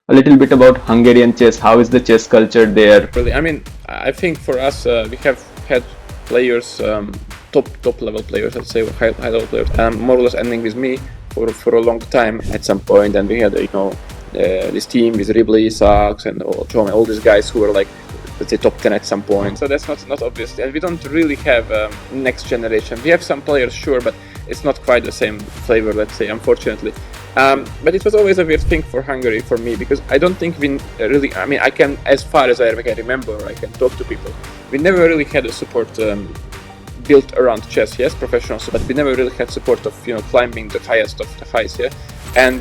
a little bit about Hungarian chess. How is the chess culture there? Really, I mean, I think for us, we have had players, top level players, let's say high level players, more or less ending with me for a long time at some point, and we had this team with Ribley, Sachs, and all these guys who were like, let's say, top 10 at some point. So that's not obvious, and we don't really have next generation. We have some players, sure, but it's not quite the same flavor, let's say, unfortunately. But it was always a weird thing for Hungary, for me, because I don't think we really, I mean, I can, as far as I can remember, I can talk to people, we never really had a support built around chess, yes, professionals, but we never really had support of, climbing the highest of the highs, yeah. And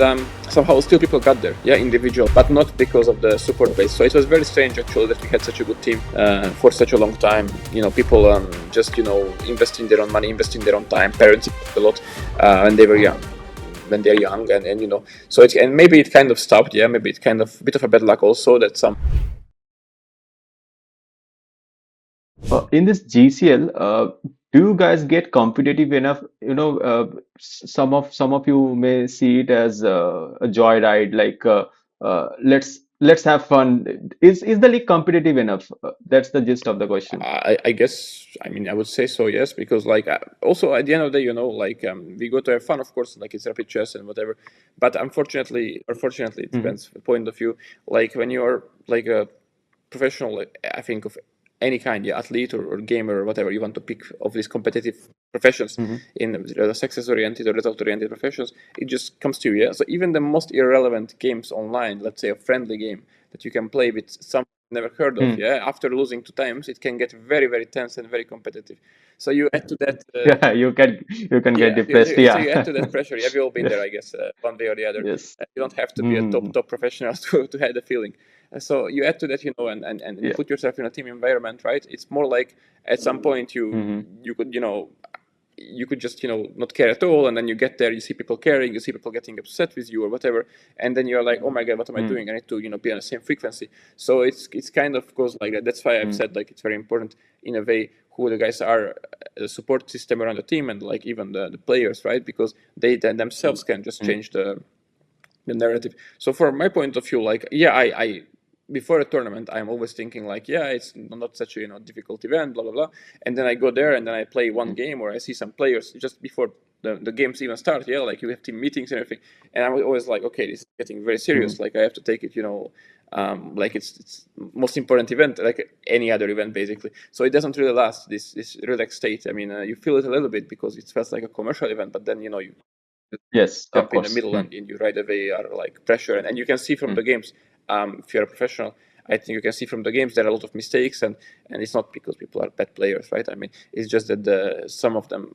somehow still people got there, yeah, individual, but not because of the support base. So it was very strange, actually, that we had such a good team for such a long time. People just, investing their own money, investing their own time, parents a lot when they were young. When they're young, and so it's, and maybe it kind of stopped, yeah, maybe it kind of, bit of a bad luck also that some. In this GCL, do you guys get competitive enough? Some of you may see it as a joyride, like let's have fun. Is the league competitive enough? That's the gist of the question. I guess, I mean, I would say so, yes, because like also at the end of the day, like we go to have fun, of course, like it's rapid chess and whatever. But unfortunately, or fortunately, it depends the point of view. Like when you're like a professional, like, I think of any kind, yeah, athlete or gamer or whatever you want to pick of these competitive professions in the success-oriented or result-oriented professions, it just comes to you, yeah. So even the most irrelevant games online, let's say a friendly game that you can play with some never heard of, yeah, after losing 2 times, it can get very, very tense and very competitive. So you add to that, Yeah, you can get yeah. depressed. So you add Yeah. to that pressure. Yeah, we've all been Yeah. there, I guess, one way or the other. Yes. You don't have to be a top professional to have the feeling. So you add to that, and you Yeah. put yourself in a team environment, right? It's more like at some point Hmm. you could, you could just not care at all, and then you get there, you see people caring, you see people getting upset with you or whatever, and then you're like, oh my god, what am I doing? I need to be on the same frequency. So it's kind of goes like that. That's why I've said like it's very important in a way who the guys are, the support system around the team, and like even the players, right? Because they then themselves can just change the narrative. So from my point of view, like, yeah, I before a tournament, I'm always thinking like, yeah, it's not such a difficult event, blah blah blah. And then I go there and then I play one game, or I see some players just before the games even start. Yeah, like you have team meetings and everything, and I'm always like, okay, this is getting very serious. Like I have to take it, like it's most important event, like any other event basically. So it doesn't really last this relaxed state. I mean, you feel it a little bit because it feels like a commercial event, but then you Yes, of jump in the course. middle and you right away are like pressure, and you can see from the games, if you're a professional, I think you can see from the games there are a lot of mistakes, and it's not because people are bad players, right? I mean, it's just that some of them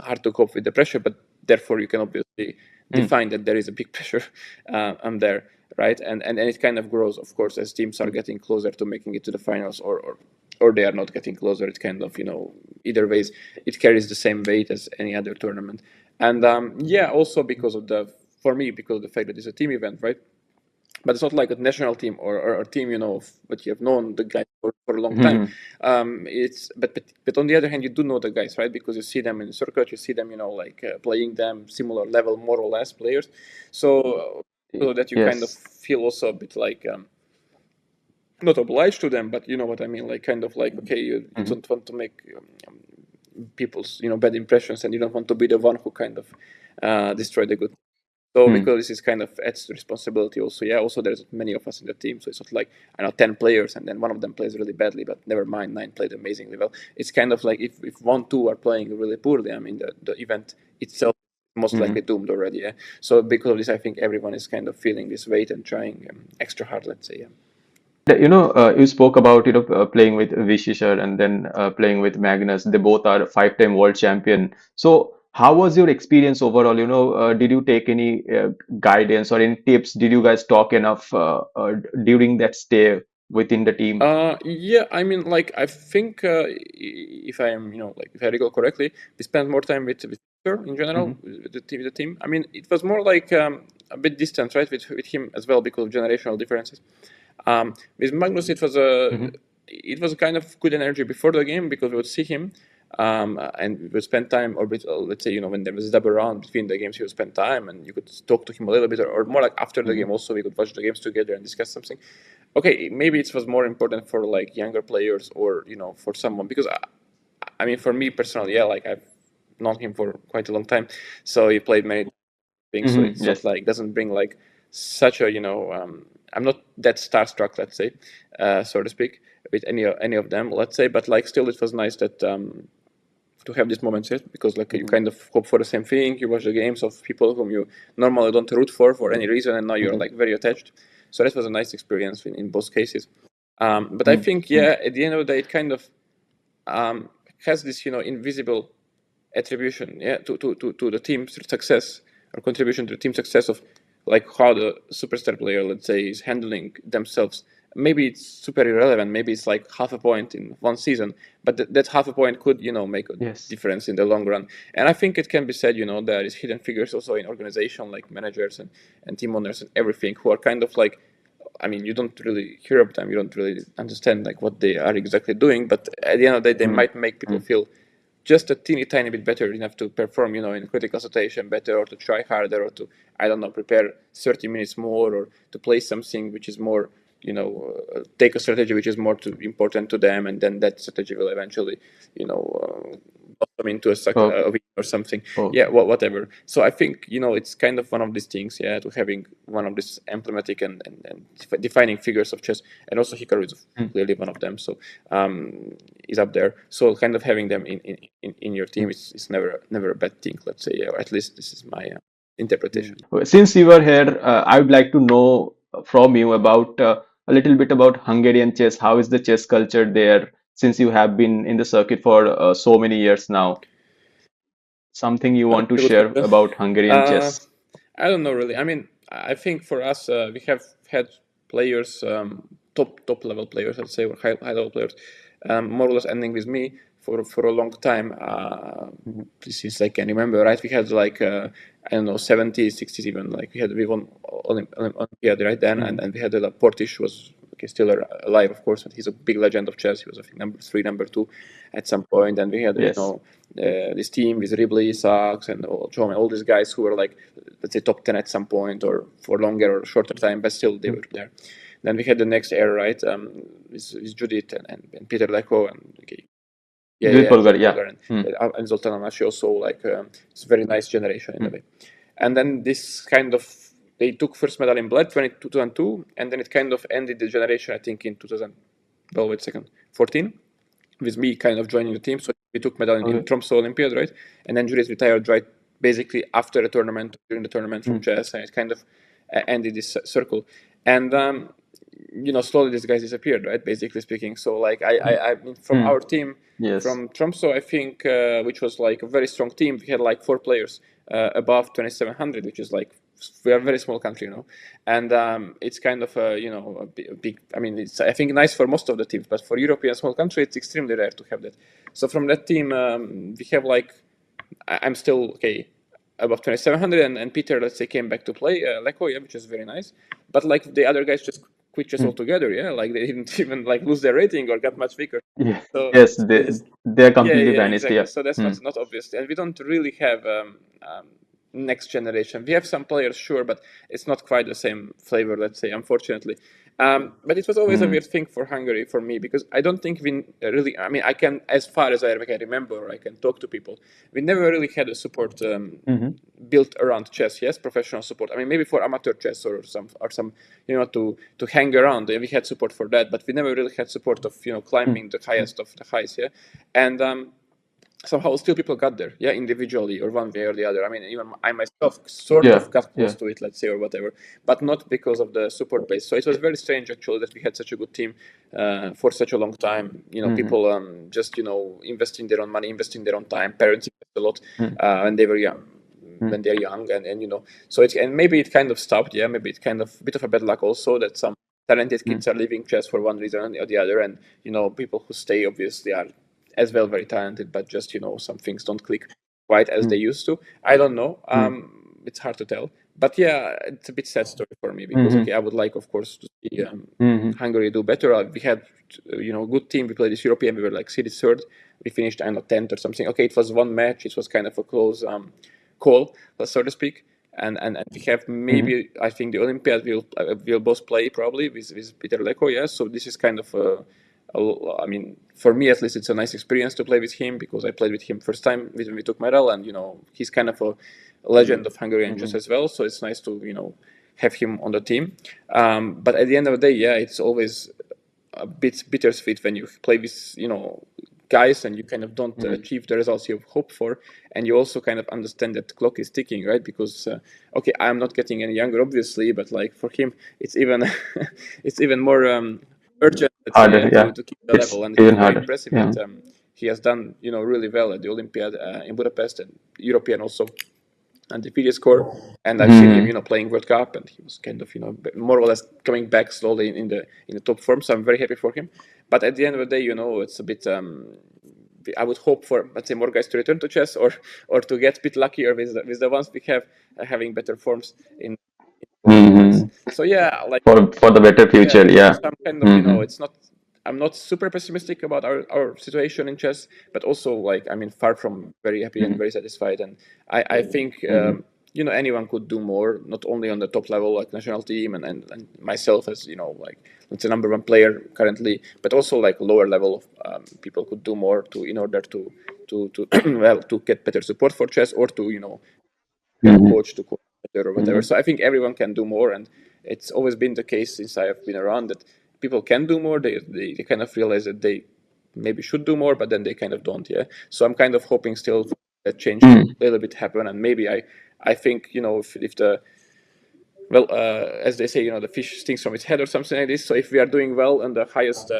hard to cope with the pressure, but therefore you can obviously define that there is a big pressure there, right? And it kind of grows, of course, as teams are getting closer to making it to the finals, or they are not getting closer. It kind of either ways it carries the same weight as any other tournament. And yeah, also because of for me, because of the fact that it's a team event, right? But it's not like a national team or a team, but you have known the guys for a long time. It's but on the other hand, you do know the guys, right? Because you see them in the circuit, you see them, like playing them similar level, more or less players. So that you kind of Yes. feel also a bit like not obliged to them, but you know what I mean, like kind of like, okay, you don't want to make people's bad impressions, and you don't want to be the one who kind of destroy the good. So because this is kind of adds to responsibility also. Yeah, also there's many of us in the team, so it's not like, I know, 10 players and then one of them plays really badly, but never mind, 9 played amazingly well. It's kind of like if 1, 2 are playing really poorly, I mean the event itself is most likely doomed already. Yeah. So because of this, I think everyone is kind of feeling this weight and trying extra hard, let's say. Yeah. You spoke about playing with Vishisher and then playing with Magnus. They both are five-time world champion. So how was your experience overall? Did you take any guidance or any tips? Did you guys talk enough during that stay within the team? Yeah, I mean, like, I think if I am, like, if I recall correctly, we spent more time with her in general, with the team. I mean, it was more like a bit distant, right, with him as well because of generational differences. With Magnus, it was a kind of good energy before the game because we would see him. and we would spend time, or let's say, when there was a double round between the games, we would spend time, and you could talk to him a little bit, or more like after the game also, we could watch the games together and discuss something. Okay, maybe it was more important for like younger players, or for someone, because I mean, for me personally, yeah, like I've known him for quite a long time, so he played many things, so it's not Yes. like, doesn't bring like such a I'm not that starstruck, let's say, so to speak, with any of them, let's say, but like still it was nice that to have these moments, yes, because like you kind of hope for the same thing, you watch the games of people whom you normally don't root for any reason, and now you're like very attached. So that was a nice experience in both cases. But I think, yeah, at the end of the day, it kind of has this invisible attribution, yeah, to the team's success, or contribution to the team's success, of like how the superstar player, let's say, is handling themselves. Maybe it's super irrelevant, maybe it's like half a point in one season, but that half a point could make a Yes. difference in the long run. And I think it can be said, there is hidden figures also in organization, like managers and team owners and everything, who are kind of like, I mean, you don't really hear of them, you don't really understand like what they are exactly doing, but at the end of the day, they might make people feel just a teeny tiny bit better enough to perform, in critical situation better, or to try harder, or to, I don't know, prepare 30 minutes more, or to play something which is more, take a strategy which is more important to them, and then that strategy will eventually, blossom into a win or something. Yeah, whatever. So I think, it's kind of one of these things, yeah, to having one of these emblematic and defining figures of chess, and also Hikaru is clearly one of them. So is up there. So kind of having them in your team is never a bad thing, let's say, or at least this is my interpretation. Since you are here, I would like to know from you about a little bit about Hungarian chess. How is the chess culture there? Since you have been in the circuit for so many years now, something you want to That's a good share question. about Hungarian Uh, chess? I don't know really. I mean, I think for us, we have had players, top level players, let's say, or high level players, more or less ending with me for a long time. Since I can remember, right? We had like I don't know, 70s, 60s even. Like we won Olympiad right then, and we had Portish was, okay, still alive, of course, but he's a big legend of chess. He was, I think, number 3, number 2 at some point. And we had, Yes. this team with Ribley, Sachs, and all these guys who were like, let's say, top 10 at some point, or for longer or shorter time, but still they were there. Then we had the next era, right, with Judith and Peter Leko, and okay, Judith yeah, Polgar, Jyotirmoy yeah. Halder and Zoltan Amashi also, like, it's a very nice generation in a way. And then this kind of, they took first medal in blood 2002, and then it kind of ended the generation, I think, in 2000. Well, wait a second, 14, with me kind of joining the team. So we took medal in Okay. Tromsø Olympiad, right? And then Judith retired right basically after the tournament, during the tournament from chess, and it kind of ended this circle. And slowly these guys disappeared, right? Basically speaking. So like I mean, from our team, Yes. from Tromsø, I think, which was like a very strong team. We had like 4 players above 2700, which is like, we are a very small country, and it's kind of a big. I mean, it's, I think, nice for most of the teams, but for European small country, it's extremely rare to have that. So from that team, we have like, I'm still okay above 2700, and Peter, let's say, came back to play Leko, yeah, which is very nice. But like the other guys just quit chess altogether, yeah, like they didn't even like lose their rating or got much weaker. Yeah. So Yes, this is, they're yeah, completely yeah, vanished. exactly. Yeah. So that's not obvious, and we don't really have next generation. We have some players, sure, but it's not quite the same flavor, let's say, unfortunately. But it was always a weird thing for Hungary, for me, because I don't think we really. I mean, I can, as far as I can remember, I can talk to people. We never really had a support built around chess. Yes, professional support. I mean, maybe for amateur chess, or some to hang around. We had support for that, but we never really had support of climbing the highest of the highs. Yeah, and somehow still people got there, yeah, individually or one way or the other. I mean, even I myself sort Yeah. of got close Yeah. to it, let's say, or whatever, but not because of the support base. So it was very strange, actually, that we had such a good team for such a long time. People just investing their own money, investing their own time. Parents invest a lot, and they were young. When they're young, and so it's, and maybe it kind of stopped. Yeah, maybe it's kind of a bit of a bad luck also, that some talented kids are leaving chess for one reason or the other, and people who stay obviously are as well very talented, but just some things don't click quite as they used to. I don't know. It's hard to tell, but yeah, it's a bit sad story for me, because okay, I would like, of course, to see Hungary do better. We had good team. We played this European. We were like seeded third, we finished, I don't know, 10th or something. Okay, it was one match. It was kind of a close call, so to speak. And we have maybe, I think the Olympiad will both play probably with Peter Leko. Yes, so this is kind of I mean, for me at least, it's a nice experience to play with him, because I played with him first time when we took medal, and he's kind of a legend of Hungarian chess as well. So it's nice to have him on the team. But at the end of the day, yeah, it's always a bit bittersweet when you play with guys and you kind of don't achieve the results you hope for, and you also kind of understand that the clock is ticking, right? Because okay, I'm not getting any younger, obviously, but like for him, it's even it's even more urgent, let's say, Harder, yeah. to keep the It's level. And it's even very harder. impressive Yeah. that he has done really well at the Olympiad in Budapest, and European also, and the previous score. And I've seen him, playing World Cup, and he was kind of, more or less coming back slowly in the top form. So I'm very happy for him. But at the end of the day, it's a bit. I would hope for, let's say, more guys to return to chess, or to get a bit luckier with the ones we have having better forms in tournaments. So yeah, like For the better yeah, future, so yeah. I'm kind of, it's not. I'm not super pessimistic about our situation in chess, but also like I mean, far from very happy and very satisfied. And I think anyone could do more, not only on the top level like national team and myself as like let's say number one player currently, but also like lower level people could do more to in order to well to get better support for chess, or to get a coach to coach better or whatever. So I think everyone can do more, and it's always been the case since I have been around that people can do more. They kind of realize that they maybe should do more, but then they kind of don't. Yeah. So I'm kind of hoping still that change can a little bit happen, and maybe I think if the well, as they say, the fish stinks from its head or something like this. So if we are doing well on the highest,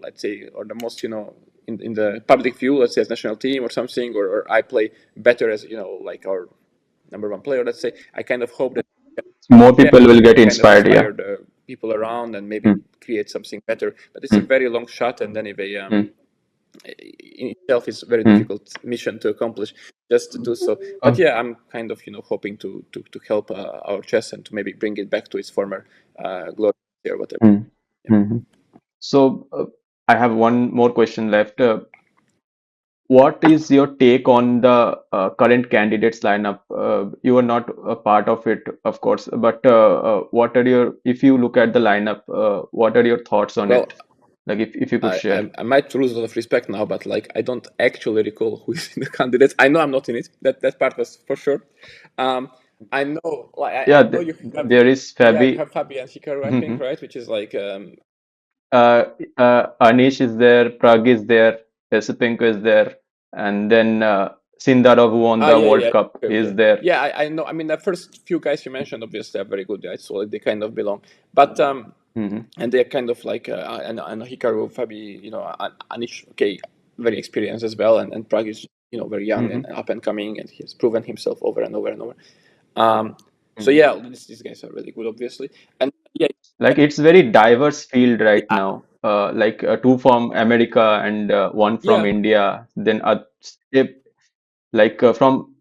let's say, or the most, in the public view, let's say as national team or something, or I play better as, like our number one player, let's say, I kind of hope that, More yeah, people will get kind of inspired, yeah. inspire the people around and maybe create something better. But it's a very long shot, and anyway, in itself is a very difficult mission to accomplish just to do so. But yeah, I'm kind of hoping to help our chess and to maybe bring it back to its former glory or whatever. So I have one more question left. What is your take on the current candidates lineup? You are not a part of it, of course, but what are if you look at the lineup, what are your thoughts on Well, it? Like if you could share. I might lose a lot of respect now, but like I don't actually recall who is in the candidates. I know I'm not in it. That part was for sure. I know, like I Yeah, know you have, there is yeah, you Fabi. have Fabi and Hikaru, I think, right? Which is like uh, Anish is there, Prag is there, Esipenko is there, and then Sindarov who won the yeah, World yeah, Cup okay, is okay. there. Yeah, I know. I mean, the first few guys you mentioned obviously are very good, right? So they kind of belong. But and they're kind of like and Hikaru, Fabi, Anish, okay, very experienced as well, and Prague is very young and up and coming, and he has proven himself over and over and over. So yeah, these guys are really good, obviously, and yeah, Like it's very diverse field right yeah, now. Like two from America and one from yeah. India. Then like from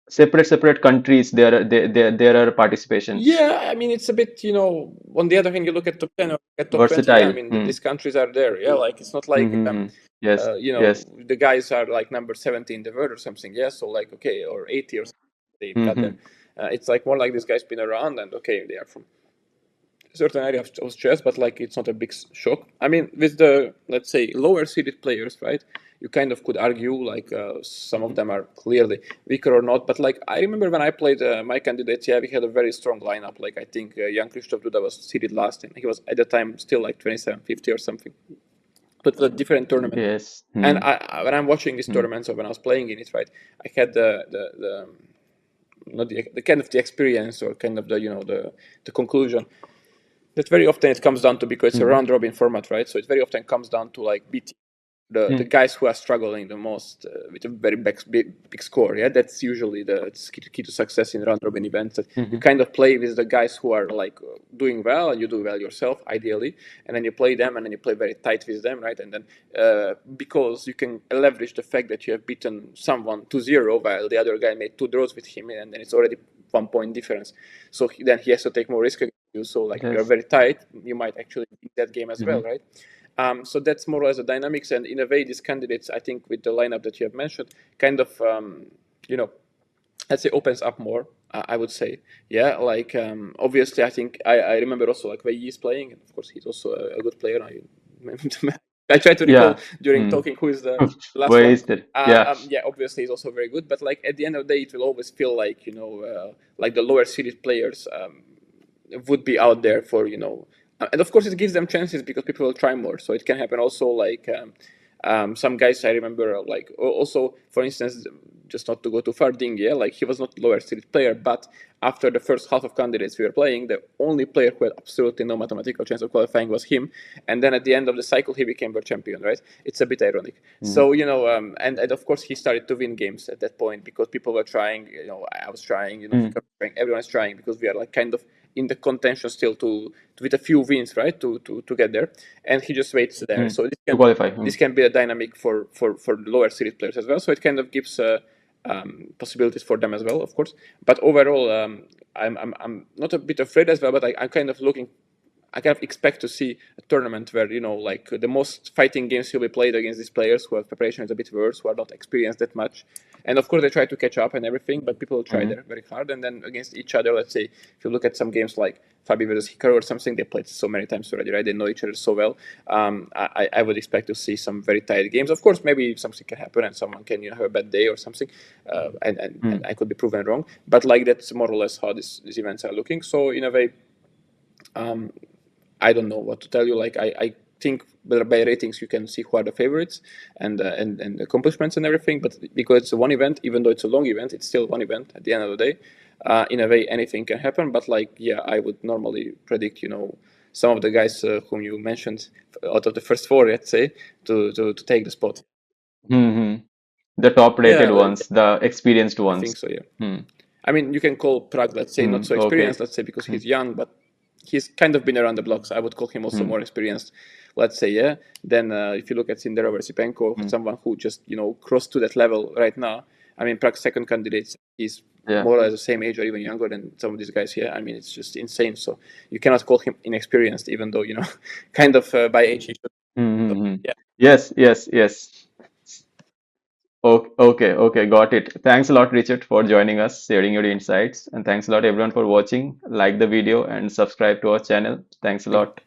separate countries, there are participations. Yeah, I mean, it's a bit, on the other hand, you look at top 10 or at top 20, yeah, I Versatile. mean, these countries are there. Yeah, like it's not like, Yes, yes. the guys are like number 70 in the world or something. Yeah, so like, okay, or 80 or something, they got there. It's like more like these guys been around, and okay, they are from certain area of chess, but like it's not a big shock. I mean, with the, let's say, lower seeded players, right? You kind of could argue like some of them are clearly weaker or not. But like I remember when I played my candidates, yeah, we had a very strong lineup. Like I think Jan Krzysztof Duda was seeded last, and he was at the time still like 2750 or something. But it's a different tournament. Yes. And when I'm watching these tournaments or when I was playing in it, right, I had the not the kind of the experience or kind of the conclusion that very often it comes down to, because it's a round robin format, right? So it very often comes down to like beating the guys who are struggling the most with a very big score. Yeah, that's usually the key to success in round robin events. That you kind of play with the guys who are like doing well, and you do well yourself, ideally, and then you play them, and then you play very tight with them, right? And then because you can leverage the fact that you have beaten someone 2-0 while the other guy made 2 draws with him, and then it's already 1 point difference. So then he has to take more risk against you. So like if you're Yes. very tight, you might actually win that game as well, right? So that's more or less the dynamics, and in a way, these candidates, I think, with the lineup that you have mentioned, kind of, you know, let's say opens up more. I would say, yeah. Like obviously, I think I remember also like where he's playing, and of course, he's also a good player. I try to recall Yeah. during Hmm. talking who is the last Where one. is that? Yeah. Yeah, obviously he's also very good, but like at the end of the day, it will always feel like like the lower series players would be out there for and of course it gives them chances because people will try more. So it can happen also like some guys I remember like also for instance, just not to go too far, Ding, yeah, like he was not lower series player, but after the first half of candidates we were playing, the only player who had absolutely no mathematical chance of qualifying was him, and then at the end of the cycle he became world champion, right? It's a bit ironic. Hmm. So and of course he started to win games at that point because people were trying, I was trying, Hmm. everyone is trying because we are like kind of in the contention still to with a few wins, right, to get there, and he just waits there. Hmm. So To qualify. Hmm. this can be a dynamic for the lower series players as well. So it kind of gives possibilities for them as well, of course. But overall, I'm not a bit afraid as well, but I'm kind of looking. I kind of expect to see a tournament where like the most fighting games will be played against these players who have preparation is a bit worse, who are not experienced that much, and of course they try to catch up and everything, but people try Hmm. there very hard, and then against each other. Let's say if you look at some games like Fabi versus Hikaru or something, they played so many times already, right? They know each other so well. I would expect to see some very tight games. Of course, maybe something can happen and someone can have a bad day or something, and Hmm. I could be proven wrong. But like that's more or less how these events are looking. So in a way, um, I don't know what to tell you. Like I think by ratings you can see who are the favorites and accomplishments and everything. But because it's one event, even though it's a long event, it's still one event at the end of the day. In a way, anything can happen. But like yeah, I would normally predict some of the guys whom you mentioned out of the first four, let's say, to take the spot. Hmm. Hmm. The top Yeah, rated ones, the experienced I think ones. so. Yeah. Hmm. I mean, you can call Prague, let's say, not Hmm. so experienced, Okay. let's say, because Hmm. he's young, but he's kind of been around the blocks. I would call him also Hmm. more experienced, let's say, yeah. Then if you look at Sindero or Sipenko, Hmm. someone who just, crossed to that level right now. I mean, Prague's second candidate is Yeah. more or less the same age or even younger than some of these guys here. I mean, it's just insane. So you cannot call him inexperienced, even though, kind of by age he should. Hmm. So, Hmm. Hmm. yeah. Yes. Yes. Yes. Okay, okay, got it. Thanks a lot, Richard, for joining us, sharing your insights, and thanks a lot, everyone, for watching. Like the video and subscribe to our channel. Thanks a Thank you. lot.